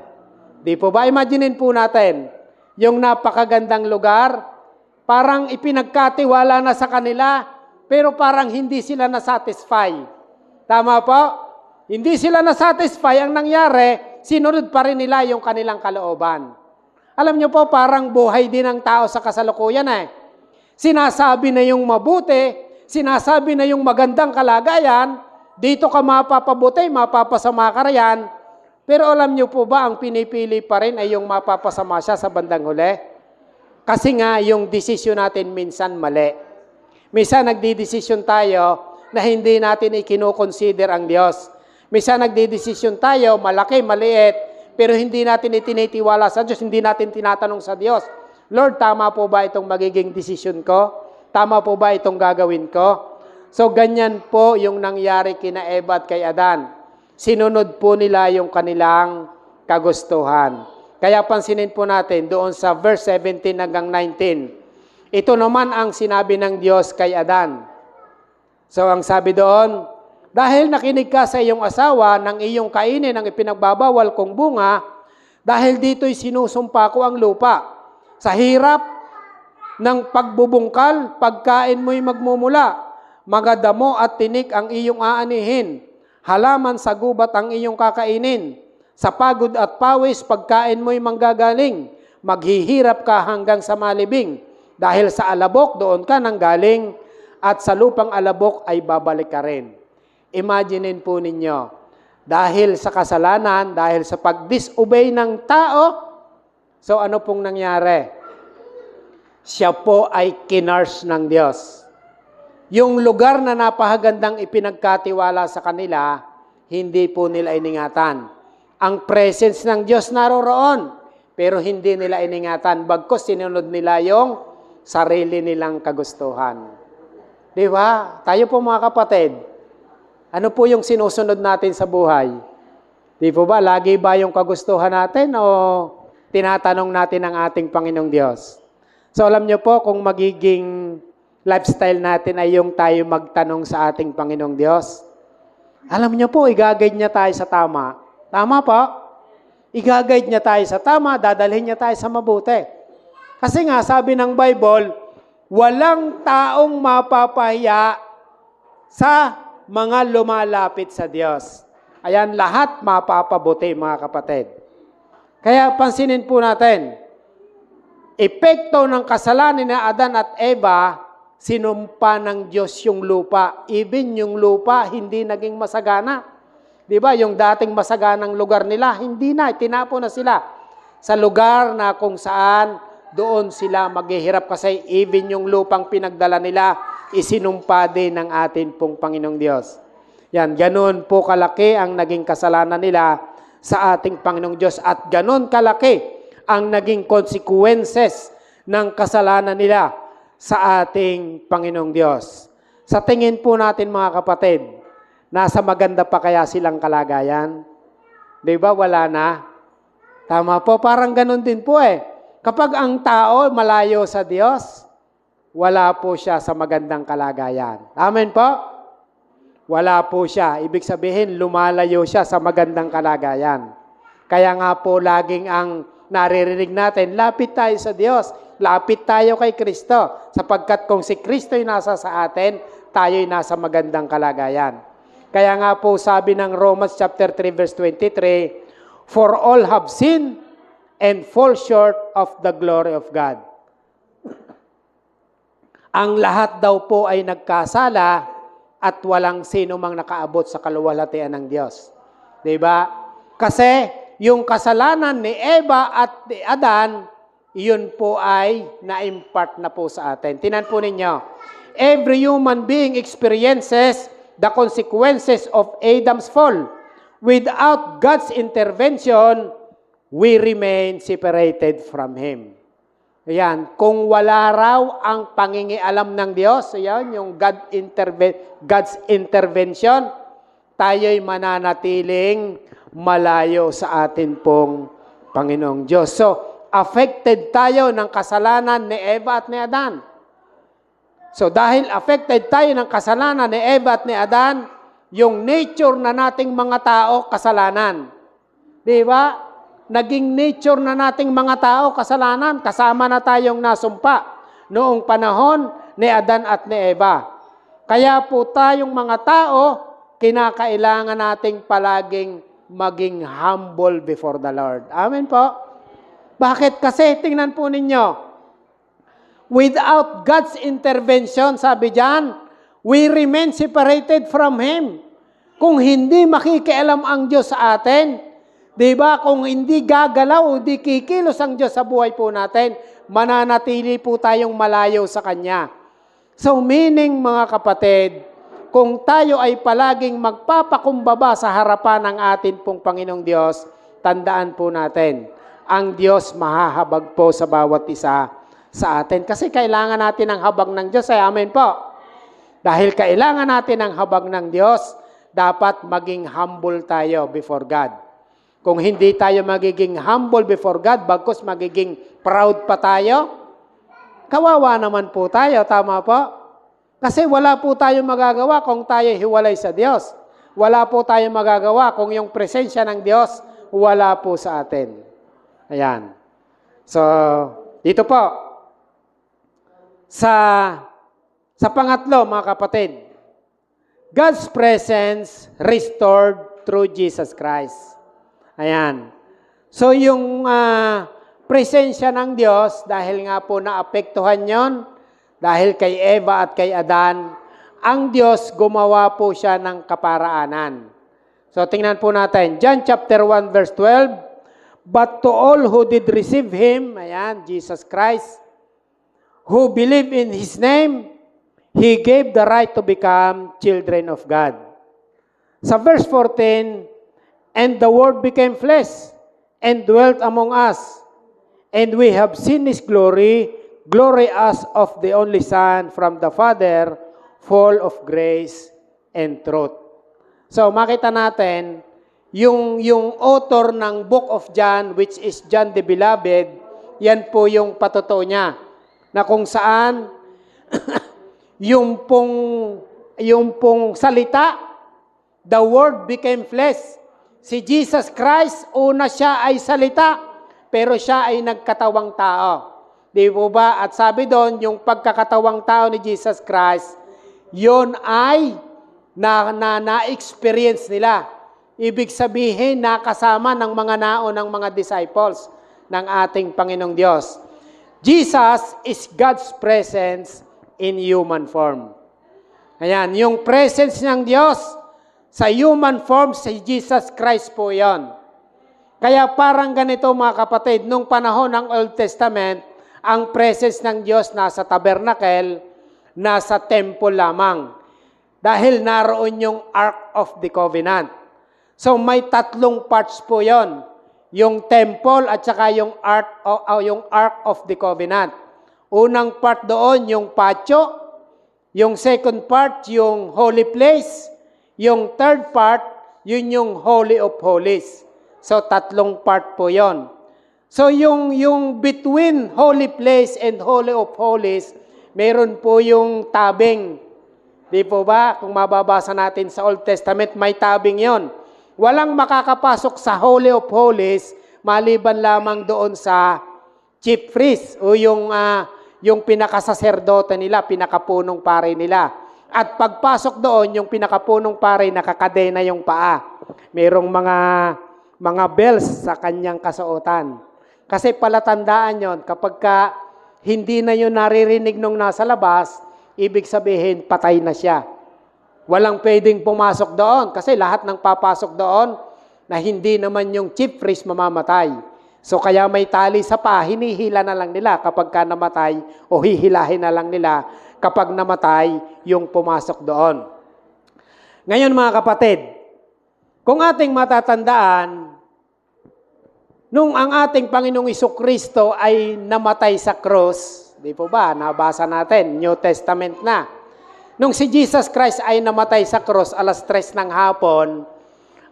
Di po ba? Imaginein po natin, yung napakagandang lugar, parang ipinagkatiwala na sa kanila, pero parang hindi sila nasatisfy. Tama po? Hindi sila nasatisfy. Ang nangyari, sinunod pa rin nila yung kanilang kalooban. Alam nyo po, parang buhay din ng tao sa kasalukuyan eh. Sinasabi na yung mabuti, sinasabi na yung magandang kalagayan, dito ka mapapabuti, mapapasama ka riyan. Pero alam nyo po ba, ang pinipili pa rin ay yung mapapasama siya sa bandang huli? Kasi nga, yung desisyon natin minsan mali. Minsan nagdidesisyon tayo na hindi natin ikinukonsider ang Diyos. Minsan nagdidesisyon tayo, malaki, maliit, pero hindi natin itinitiwala sa Diyos, hindi natin tinatanong sa Diyos, Lord, tama po ba itong magiging desisyon ko? Tama po ba itong gagawin ko? So, ganyan po yung nangyari kina Eva at kay Adan. Sinunod po nila yung kanilang kagustuhan. Kaya pansinin po natin doon sa verse 17 hanggang 19. Ito naman ang sinabi ng Diyos kay Adan. So, ang sabi doon, dahil nakinig ka sa iyong asawa ng iyong kainin ang ipinagbabawal kong bunga, dahil dito'y sinusumpa ko ang lupa. Sa hirap ng pagbubungkal, pagkain mo'y magmumula. Mga damo at tinik ang iyong aanihin. Halaman sa gubat ang iyong kakainin. Sa pagod at pawis, pagkain mo'y manggagaling. Maghihirap ka hanggang sa malibing. Dahil sa alabok, doon ka nanggaling, at sa lupang alabok ay babalik ka rin. Imaginein po ninyo, dahil sa kasalanan, dahil sa pag-disobey ng tao, so ano pong nangyari? Siya po ay kinurse ng Diyos. Yung lugar na napakagandang ipinagkatiwala sa kanila, hindi po nila iningatan. Ang presence ng Diyos naroroon, pero hindi nila iningatan, bagkus sinunod nila yung sarili nilang kagustuhan. Di ba? Tayo po mga kapatid, ano po yung sinusunod natin sa buhay? Di po ba? Lagi ba yung kagustuhan natin o tinatanong natin ang ating Panginoong Diyos? So alam nyo po kung magiging lifestyle natin ay yung tayo magtanong sa ating Panginoong Diyos. Alam nyo po, i-guide niya tayo sa tama. Tama po? I-guide niya tayo sa tama, dadalhin niya tayo sa mabuti. Kasi nga, sabi ng Bible, walang taong mapapahiya sa mga lumalapit sa Diyos. Ayan, lahat mapapabuti, mga kapatid. Kaya pansinin po natin, epekto ng kasalanan ni Adan at Eva, sinumpa ng Diyos yung lupa. Even yung lupa, hindi naging masagana. Di ba? Yung dating masaganang lugar nila, hindi na, tinapo na sila sa lugar na kung saan doon sila maghihirap kasi even yung lupang pinagdala nila, isinumpa din ng atin pong Panginoong Diyos. Yan, ganun po kalaki ang naging kasalanan nila sa ating Panginoong Diyos at ganun kalaki ang naging consequences ng kasalanan nila sa ating Panginoong Diyos. Sa tingin po natin mga kapatid, nasa maganda pa kaya silang kalagayan? Di ba? Wala na. Tama po, parang ganun din po eh. Kapag ang tao malayo sa Diyos, wala po siya sa magandang kalagayan. Amen po? Wala po siya. Ibig sabihin, lumalayo siya sa magandang kalagayan. Kaya nga po, laging ang naririnig natin, lapit tayo sa Diyos. Lapit tayo kay Kristo. Sapagkat kung si Kristo ay nasa sa atin, tayo ay nasa magandang kalagayan. Kaya nga po, sabi ng Romans chapter 3, verse 23, for all have sinned and fall short of the glory of God. Ang lahat daw po ay nagkasala at walang sino mang nakaabot sa kaluwalhatian ng Diyos. Diba? Kasi yung kasalanan ni Eva at ni Adan, yun po ay na-impart na po sa atin. Tinan po ninyo, every human being experiences the consequences of Adam's fall. Without God's intervention, we remain separated from Him. Ayan, kung wala raw ang pangingialam ng Diyos, ayan, yung God's intervention, tayo'y mananatiling malayo sa atin pong Panginoong Diyos. So, affected tayo ng kasalanan ni Eva at ni Adan. So, dahil affected tayo ng kasalanan ni Eva at ni Adan, yung nature na nating mga tao, kasalanan. Di ba? Naging nature na nating mga tao, kasalanan, kasama na tayong nasumpa noong panahon ni Adan at ni Eva. Kaya po tayong mga tao, kinakailangan nating palaging maging humble before the Lord. Amen po? Bakit? Kasi tingnan po ninyo, without God's intervention, sabi diyan, we remain separated from Him. Kung hindi makikialam ang Diyos sa atin, di ba, kung hindi gagalaw o di kikilos ang Diyos sa buhay po natin, mananatili po tayong malayo sa Kanya. So meaning mga kapatid, kung tayo ay palaging magpapakumbaba sa harapan ng atin pong Panginoong Diyos, tandaan po natin, ang Diyos mahahabag po sa bawat isa sa atin. Kasi kailangan natin ang habag ng Diyos. Ay amen po. Dahil kailangan natin ang habag ng Diyos, dapat maging humble tayo before God. Kung hindi tayo magiging humble before God, bagkus magiging proud pa tayo, kawawa naman po tayo, tama po? Kasi wala po tayo magagawa kung tayo hiwalay sa Diyos. Wala po tayo magagawa kung yung presensya ng Diyos wala po sa atin. Ayan. So, dito po, sa pangatlo, mga kapatid, God's presence restored through Jesus Christ. Ayan. So, yung presensya ng Diyos, dahil nga po naapektuhan yon, dahil kay Eva at kay Adan, ang Diyos gumawa po siya ng kaparaanan. So, tingnan po natin. John chapter 1 verse 12, but to all who did receive Him, ayan, Jesus Christ, who believe in His name, He gave the right to become children of God. Sa verse 14, and the Word became flesh and dwelt among us, and we have seen His glory, glory as of the only Son from the Father, full of grace and truth. So makita natin, yung author ng Book of John, which is John the Beloved, yan po yung patotoo niya, na kung saan yung pong salita, the Word became flesh. Si Jesus Christ, una siya ay salita, pero siya ay nagkatawang tao. Di po ba? At sabi doon, yung pagkakatawang tao ni Jesus Christ, yon ay na-experience nila. Ibig sabihin, nakasama ng mga naunang mga disciples ng ating Panginoong Diyos. Jesus is God's presence in human form. Ayan, yung presence ng Diyos sa human form, si Jesus Christ po yon. Kaya parang ganito mga kapatid, nung panahon ng Old Testament, ang presence ng Diyos nasa tabernacle, nasa temple lamang. Dahil naroon yung Ark of the Covenant. So may tatlong parts po yon. Yung temple at saka yung Ark of the Covenant. Unang part doon, yung patio. Yung second part, yung holy place. Yung third part, yun yung Holy of Holies. So tatlong part po yon. So yung between holy place and Holy of Holies, meron po yung tabing. Di po ba? Kung mababasa natin sa Old Testament, may tabing yon. Walang makakapasok sa Holy of Holies maliban lamang doon sa chief priest o yung pinakasaserdote nila, pinakapunong pare nila. At pagpasok doon, yung pinakapunong pare, nakakadena yung paa. Merong mga bells sa kanyang kasuotan. Kasi palatandaan yon, kapag hindi na yun naririnig nung nasa labas, ibig sabihin, patay na siya. Walang pwedeng pumasok doon kasi lahat ng papasok doon na hindi naman yung chief priest mamamatay. So kaya may tali sa paa, hinihila na lang nila kapag namatay o hihilahin na lang nila kapag namatay yung pumasok doon. Ngayon mga kapatid, kung ating matatandaan, nung ang ating Panginoong Jesucristo ay namatay sa cross, di po ba, nabasa natin, New Testament na. Nung si Jesus Christ ay namatay sa cross, 3:00 ng hapon,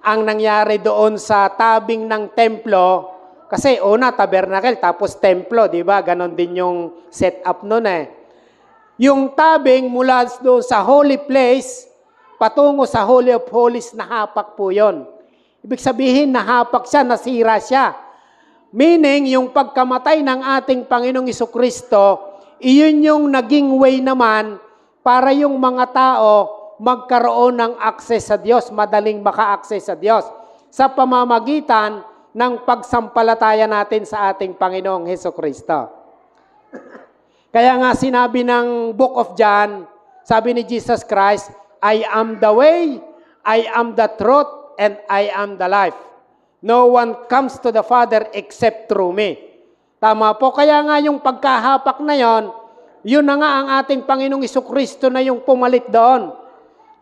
ang nangyari doon sa tabing ng templo, kasi una tabernacle, tapos templo, di ba? Ganon din yung setup nun eh. Yung tabing mula doon sa holy place, patungo sa Holy of Holies, nahapak po yon. Ibig sabihin, nahapak siya, nasira siya. Meaning, yung pagkamatay ng ating Panginoong Jesucristo, iyon yung naging way naman para yung mga tao magkaroon ng access sa Diyos, madaling maka-access sa Diyos, sa pamamagitan ng pagsampalataya natin sa ating Panginoong Jesucristo. Kaya nga sinabi ng Book of John, sabi ni Jesus Christ, I am the way, I am the truth, and I am the life. No one comes to the Father except through me. Tama po, kaya nga yung pagkahapak na yon, yun na nga ang ating Panginoong Jesucristo na yung pumalit doon.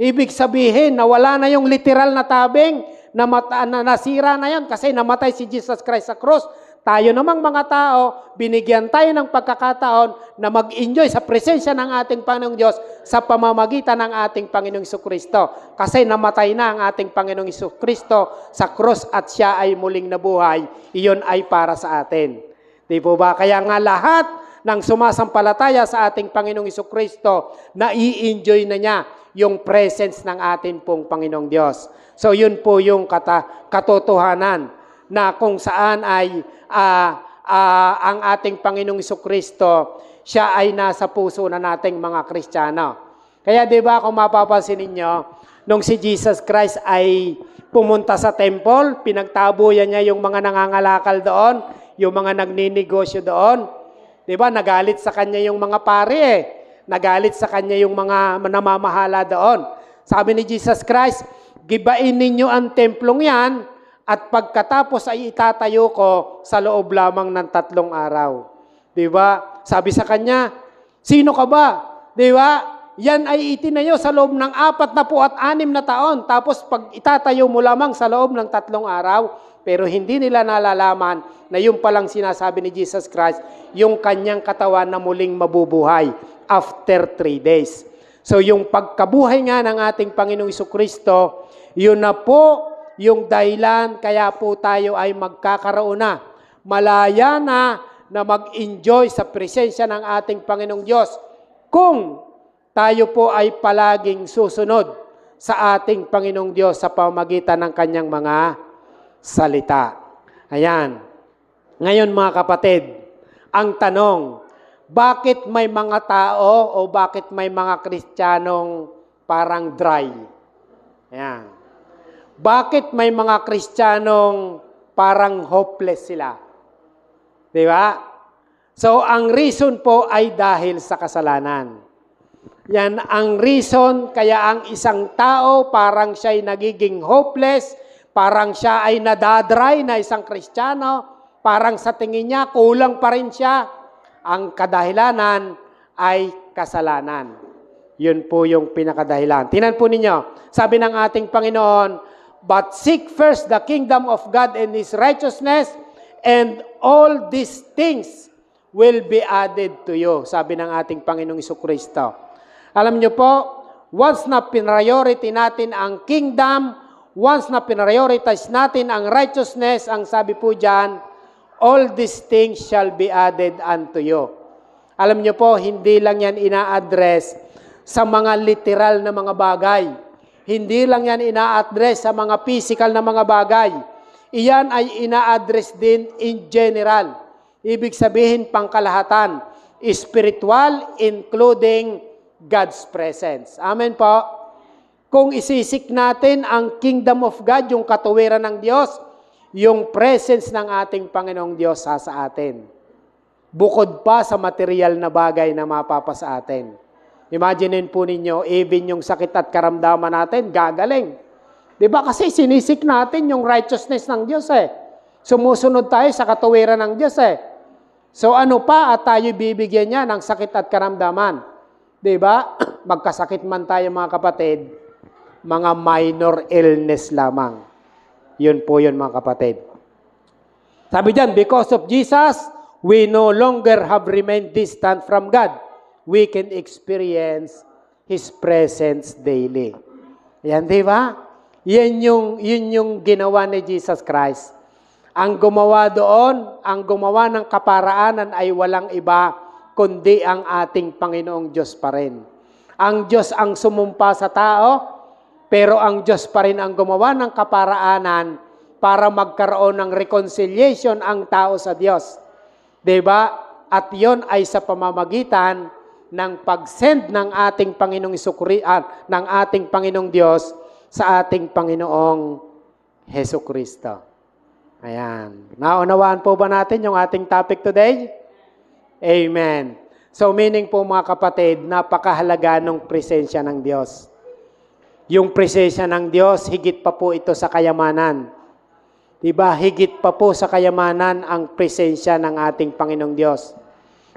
Ibig sabihin na wala na yung literal na tabing, na nasira na yon kasi namatay si Jesus Christ sa cross. Tayo namang mga tao, binigyan tayo ng pagkakataon na mag-enjoy sa presensya ng ating Panginoong Diyos sa pamamagitan ng ating Panginoong Jesucristo. Kasi namatay na ang ating Panginoong Jesucristo sa cross at siya ay muling nabuhay. Iyon ay para sa atin. Di po ba? Kaya nga lahat ng sumasampalataya sa ating Panginoong Jesucristo, nai-enjoy na niya yung presence ng ating pong Panginoong Diyos. So yun po yung katotohanan na kung saan ay ang ating Panginoong Jesucristo, siya ay nasa puso na nating mga Kristiyano. Kaya di ba kung mapapansin ninyo, nung si Jesus Christ ay pumunta sa temple, pinagtabuyan niya yung mga nangangalakal doon, yung mga nagninegosyo doon. Di ba, nagalit sa kanya yung mga pare eh. Nagalit sa kanya yung mga namamahala doon. Sabi ni Jesus Christ, gibain ninyo ang templong yan at pagkatapos ay itatayo ko sa loob lamang ng 3 araw. Di ba? Sabi sa kanya, sino ka ba? Di ba? Yan ay itinayo sa loob ng 46 na taon. Tapos pag itatayo mo lamang sa loob ng 3 araw, pero hindi nila nalalaman na yung palang sinasabi ni Jesus Christ, yung kanyang katawan na muling mabubuhay after 3 days. So yung pagkabuhay nga ng ating Panginoong Jesucristo, yun na po yung dahilan kaya po tayo ay magkakaroon na, malaya na mag-enjoy sa presensya ng ating Panginoong Diyos kung tayo po ay palaging susunod sa ating Panginoong Diyos sa pamamagitan ng kanyang mga salita. Ayan. Ngayon mga kapatid, ang tanong, bakit may mga tao o bakit may mga Kristiyanong parang dry? Ayan. Bakit may mga Kristiyanong parang hopeless sila? Di ba? So, ang reason po ay dahil sa kasalanan. Yan ang reason kaya ang isang tao parang siya'y nagiging hopeless, parang siya ay nadadry na isang Kristiyano, parang sa tingin niya kulang pa rin siya. Ang kadahilanan ay kasalanan. Yun po yung pinakadahilan. Tingnan po ninyo, sabi ng ating Panginoon, "But seek first the kingdom of God and His righteousness, and all these things will be added to you." Sabi ng ating Panginoong Jesucristo. Alam niyo po, once na pinriority natin ang kingdom, once na pinrioritize natin ang righteousness, ang sabi po dyan, all these things shall be added unto you. Alam niyo po, hindi lang yan ina-address sa mga literal na mga bagay. Hindi lang yan ina-address sa mga physical na mga bagay. Iyan ay ina-address din in general. Ibig sabihin pangkalahatan, spiritual, including God's presence. Amen po. Kung isisik natin ang kingdom of God, yung katuwiran ng Diyos, yung presence ng ating Panginoong Diyos sa atin. Bukod pa sa material na bagay na mapapa sa atin. Imaginin po ninyo, even yung sakit at karamdaman natin, gagaling. Diba? Kasi sinisik natin yung righteousness ng Diyos eh. Sumusunod tayo sa katuwiran ng Diyos eh. So ano pa at tayo bibigyan niya ng sakit at karamdaman? Diba? Magkasakit man tayo mga kapatid, mga minor illness lamang. Yun po yun mga kapatid. Sabi dyan, because of Jesus, we no longer have remained distant from God. We can experience His presence daily. Yan, di ba? Yun yung ginawa ni Jesus Christ. Ang gumawa doon, ang gumawa ng kaparaanan ay walang iba kundi ang ating Panginoong Diyos pa rin. Ang Diyos ang sumumpa sa tao, pero ang Diyos pa rin ang gumawa ng kaparaanan para magkaroon ng reconciliation ang tao sa Diyos. Diba? At yon ay sa pamamagitan ng pag-send ng ating ng ating Panginoong Diyos sa ating Panginoong Hesukristo. Ayan. Naunawaan po ba natin yung ating topic today? Amen. So meaning po mga kapatid, napakahalaga ng presensya ng Diyos. Yung presensya ng Diyos, higit pa po ito sa kayamanan. Diba? Higit pa po sa kayamanan ang presensya ng ating Panginoong Diyos.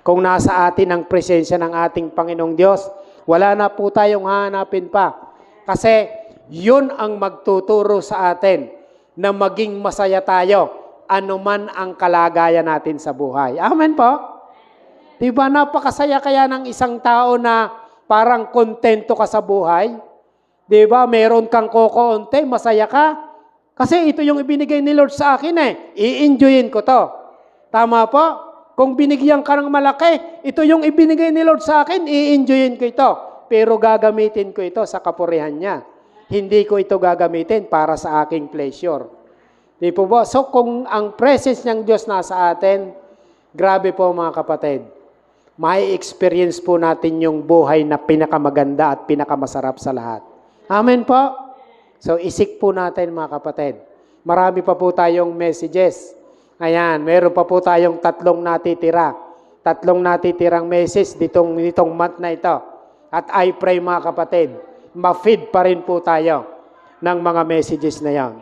Kung nasa atin ang presensya ng ating Panginoong Diyos, wala na po tayong hahanapin pa. Kasi yun ang magtuturo sa atin na maging masaya tayo anuman ang kalagayan natin sa buhay. Amen po? Diba napakasaya kaya ng isang tao na parang kontento ka sa buhay? Diba meron kang kokonte, masaya ka? Kasi ito yung ibinigay ni Lord sa akin eh. I-enjoyin ko to. Tama po? Kung binigyan ka ng malaki, ito yung ibinigay ni Lord sa akin, i-enjoyin ko ito. Pero gagamitin ko ito sa kapurihan niya. Hindi ko ito gagamitin para sa aking pleasure. Di po ba? So kung ang presence ng Diyos nasa atin, grabe po mga kapatid. May experience po natin yung buhay na pinakamaganda at pinakamasarap sa lahat. Amen po? So, isik po natin mga kapatid. Marami pa po tayong messages. Ayan, meron pa po tayong 3 natitira. 3 natitirang message ditong month na ito. At I pray mga kapatid, ma-feed pa rin po tayo ng mga messages na yan.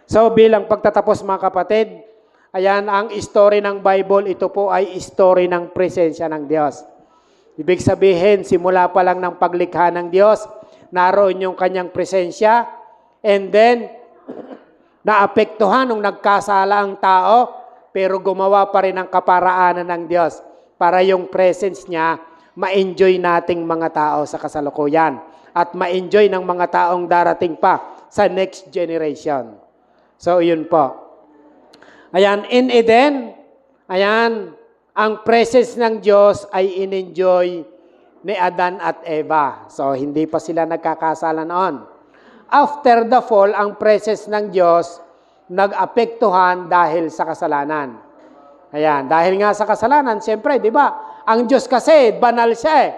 So, bilang pagtatapos mga kapatid, ayan, ang story ng Bible, ito po ay story ng presensya ng Diyos. Ibig sabihin, simula pa lang ng paglikha ng Diyos, naroon yung kanyang presensya, and then, naapektuhan nung nagkasala ang tao, pero gumawa pa rin ang kaparaanan ng Diyos para yung presence niya, ma-enjoy nating mga tao sa kasalukuyan at ma-enjoy ng mga taong darating pa sa next generation. So, yun po. Ayan, in Eden, ayan, ang presence ng Diyos ay in-enjoy ni Adan at Eva. So, hindi pa sila nagkakasala noon. After the fall, ang presence ng Diyos nag-apektuhan dahil sa kasalanan. Ayan, dahil nga sa kasalanan, siyempre, di ba? Ang Diyos kasi, banal siya eh.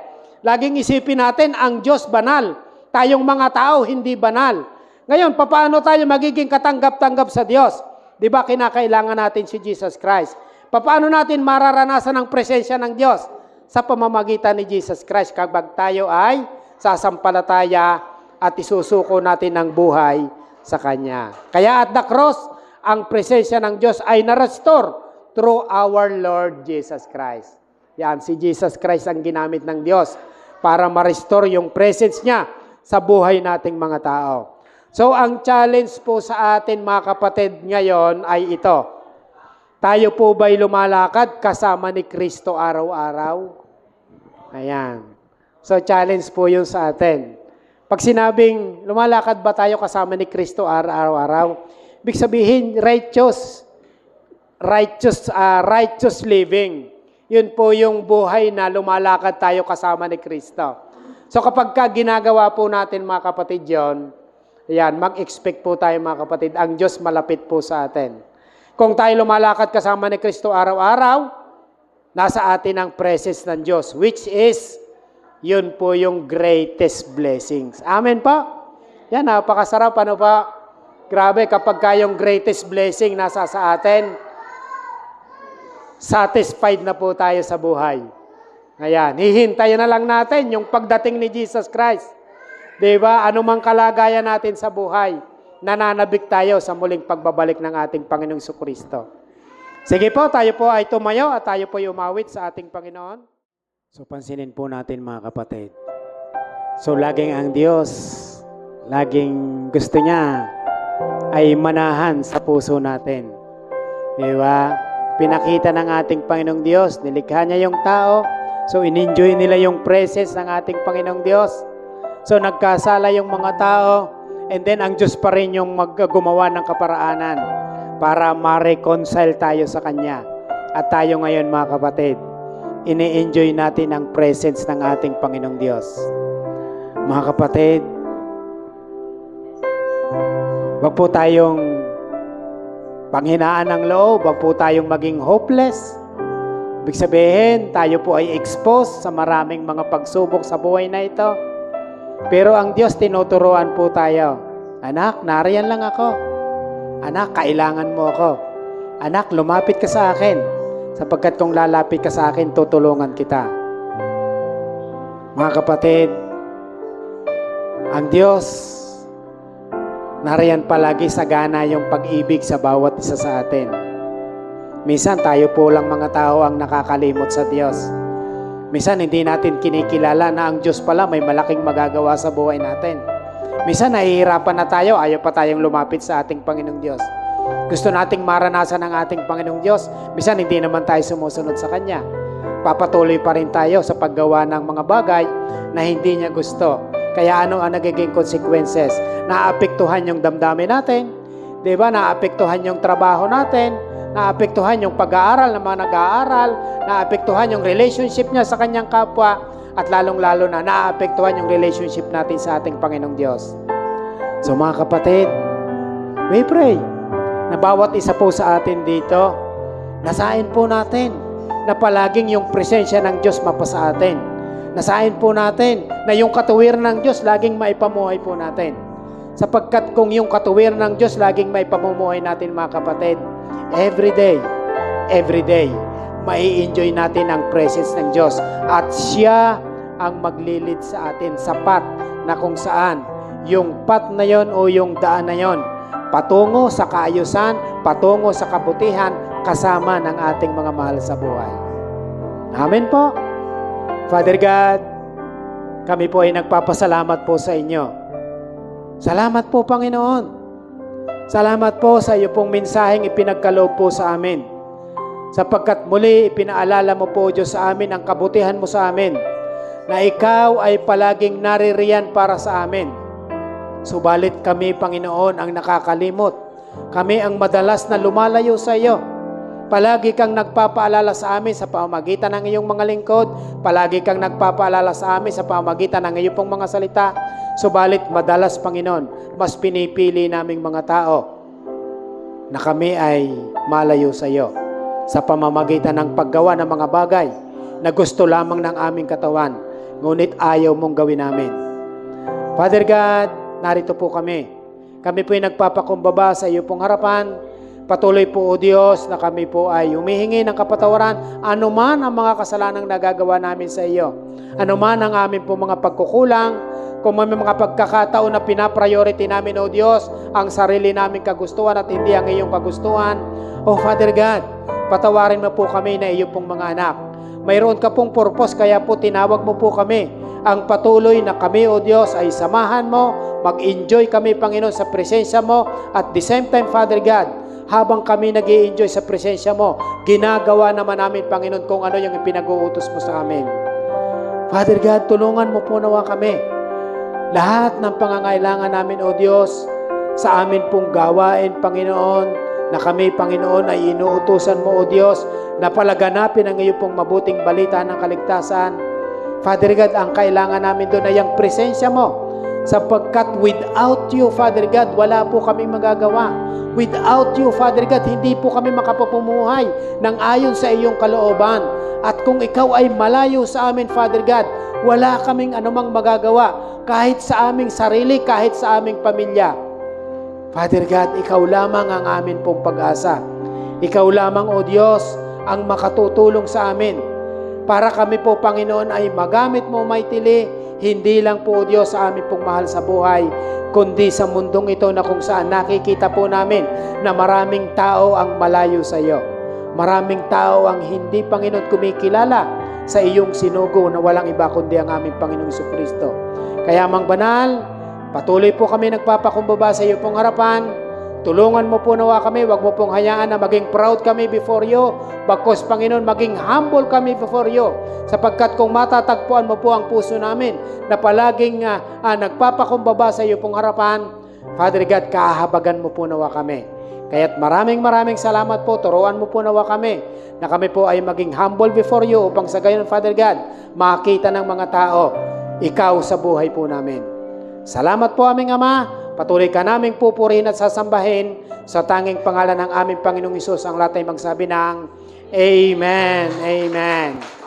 Laging isipin natin, ang Diyos banal. Tayong mga tao, hindi banal. Ngayon, paano tayo magiging katanggap-tanggap sa Diyos? Di ba kinakailangan natin si Jesus Christ? Paano natin mararanasan ang presensya ng Diyos? Sa pamamagitan ni Jesus Christ, kapag tayo ay sasampalataya at isusuko natin ang buhay sa Kanya. Kaya at the cross, ang presensya ng Diyos ay na-restore through our Lord Jesus Christ. Yan, si Jesus Christ ang ginamit ng Diyos para ma-restore yung presence niya sa buhay nating mga tao. So, ang challenge po sa atin mga kapatid ngayon ay ito. Tayo po ba'y lumalakad kasama ni Kristo araw-araw? Ayan. So, challenge po yun sa atin. Pag sinabing, lumalakad ba tayo kasama ni Kristo araw-araw? Ibig sabihin, righteous living. Yun po yung buhay na lumalakad tayo kasama ni Kristo. So kapag ginagawa po natin mga kapatid yun, ayan, mag-expect po tayo mga kapatid, ang Diyos malapit po sa atin. Kung tayo lumalakad kasama ni Kristo araw-araw, nasa atin ang presence ng Diyos, which is, yun po yung greatest blessings. Amen po? Yan, napakasarap. Ano pa? Grabe, kapag kayong greatest blessing nasa sa atin, satisfied na po tayo sa buhay. Ayan, hihintayin na lang natin yung pagdating ni Jesus Christ. Diba? Ano mang kalagayan natin sa buhay, nananabik tayo sa muling pagbabalik ng ating Panginoong Jesucristo. Sige po, tayo po ay tumayo at tayo po ay umawit sa ating Panginoon. So pansinin po natin mga kapatid. So laging ang Diyos, laging gusto niya ay manahan sa puso natin. Diba? Pinakita ng ating Panginoong Diyos, nilikha niya yung tao, so in-enjoy nila yung presence ng ating Panginoong Diyos. So nagkasala yung mga tao, and then ang Diyos pa rin yung gumawa ng kaparaanan para ma-reconcile tayo sa Kanya. At tayo ngayon mga kapatid, ini-enjoy natin ang presence ng ating Panginoong Diyos. Mga kapatid, wag po tayong panghinaan ng loob, wag po tayong maging hopeless. Ibig sabihin, tayo po ay exposed sa maraming mga pagsubok sa buhay na ito. Pero ang Diyos, tinuturuan po tayo. Anak, nariyan lang ako. Anak, kailangan mo ako. Anak, lumapit ka sa akin. Sapagkat kung lalapit ka sa akin, tutulungan kita. Mga kapatid, ang Diyos, nariyan palagi sagana yung pag-ibig sa bawat isa sa atin. Minsan tayo po lang mga tao ang nakakalimot sa Diyos. Minsan hindi natin kinikilala na ang Diyos pala may malaking magagawa sa buhay natin. Minsan nahihirapan na tayo, ayaw pa tayong lumapit sa ating Panginoong Diyos. Gusto nating maranasan ang ating Panginoong Diyos. Minsan hindi naman tayo sumusunod sa Kanya. Papatuloy pa rin tayo sa paggawa ng mga bagay na hindi niya gusto. Kaya ano ang nagiging consequences? Naapektuhan yung damdamin natin, di ba? Naapektuhan yung trabaho natin, naapektuhan yung pag-aaral ng mga nag-aaral, naapektuhan yung relationship niya sa kanyang kapwa, at lalong-lalo na naapektuhan yung relationship natin sa ating Panginoong Diyos. So mga kapatid, we pray na bawat isa po sa atin dito, nasain po natin na palaging yung presensya ng Diyos mapasa atin. Nasain po natin na yung katuwiran ng Diyos laging maipamuhay po natin. Sapagkat kung yung katuwiran ng Diyos laging maipamumuhay natin mga kapatid, every day, mai-enjoy natin ang presence ng Diyos. At siya ang maglilid sa atin sa path na kung saan yung path na yon o yung daan na yon patungo sa kaayusan, patungo sa kabutihan, kasama ng ating mga mahal sa buhay. Amen po. Father God, kami po ay nagpapasalamat po sa inyo. Salamat po, Panginoon. Salamat po sa iyo pong mensaheng ipinagkaloob po sa amin. Sapagkat muli ipinaalala mo po, Diyos, sa amin ang kabutihan mo sa amin, na ikaw ay palaging naririyan para sa amin. Subalit kami, Panginoon, ang nakakalimot. Kami ang madalas na lumalayo sa iyo. Palagi kang nagpapaalala sa amin sa pamamagitan ng iyong mga lingkod. Palagi kang nagpapaalala sa amin sa pamamagitan ng iyong pong mga salita. Subalit madalas, Panginoon, mas pinipili naming mga tao na kami ay malayo sa iyo sa pamamagitan ng paggawa ng mga bagay na gusto lamang ng aming katawan, ngunit ayaw mong gawin namin. Father God, narito po kami. Kami po ay nagpapakumbaba sa iyo pong harapan. Patuloy po, O Diyos, na kami po ay humihingi ng kapatawaran anuman ang mga kasalanang nagagawa namin sa iyo. Anuman ang amin po mga pagkukulang, kung may mga pagkakataon na pinapriority namin, O Diyos, ang sarili naming kagustuhan at hindi ang iyong kagustuhan. O Father God, patawarin mo po kami na iyo pong mga anak. Mayroon ka pong purpose, kaya po tinawag mo po kami. Ang patuloy na kami, O Diyos, ay samahan mo, mag-enjoy kami, Panginoon, sa presensya mo. At the same time, Father God, habang kami nag-i-enjoy sa presensya mo, ginagawa naman namin, Panginoon, kung ano yung pinag-uutos mo sa amin. Father God, tulungan mo po nawa kami. Lahat ng pangangailangan namin, O Diyos, sa amin pong gawain, Panginoon, na kami, Panginoon, ay inuutusan mo, O Diyos, na palaganapin ang iyong pong mabuting balita ng kaligtasan. Father God, ang kailangan namin doon ay ang presensya mo. Sapagkat without you, Father God, wala po kami magagawa. Without you, Father God, hindi po kami makapapumuhay ng ayon sa iyong kalooban. At kung ikaw ay malayo sa amin, Father God, wala kaming anumang magagawa, kahit sa aming sarili, kahit sa aming pamilya. Father God, ikaw lamang ang amin pong pag-asa. Ikaw lamang, O Diyos, ang makatutulong sa amin. Para kami po, Panginoon, ay magamit mo mightily, hindi lang po, O Diyos, sa amin pong mahal sa buhay, kundi sa mundong ito na kung saan nakikita po namin na maraming tao ang malayo sa iyo. Maraming tao ang hindi, Panginoon, kumikilala sa iyong sinugo na walang iba kundi ang aming Panginoong Jesucristo. Kaya, Mang Banal, patuloy po kami nagpapakumbaba sa iyo pong harapan. Tulungan mo po nawa kami, wag mo pong hayaan na maging proud kami before you. Bagkus, Panginoon, maging humble kami before you. Sapagkat kung matatagpuan mo po ang puso namin na palaging nagpapakumbaba sa iyo pong harapan, Father God, kahabagan mo po nawa kami. Kaya't maraming salamat po. Turuan mo po nawa kami na kami po ay maging humble before you upang sa gayon, Father God, makita ng mga tao, ikaw sa buhay po namin. Salamat po, aming Ama. Patuloy ka naming pupurihin at sasambahin sa tanging pangalan ng aming Panginoong Hesus. Ang lahat ay magsabi ng Amen. Amen.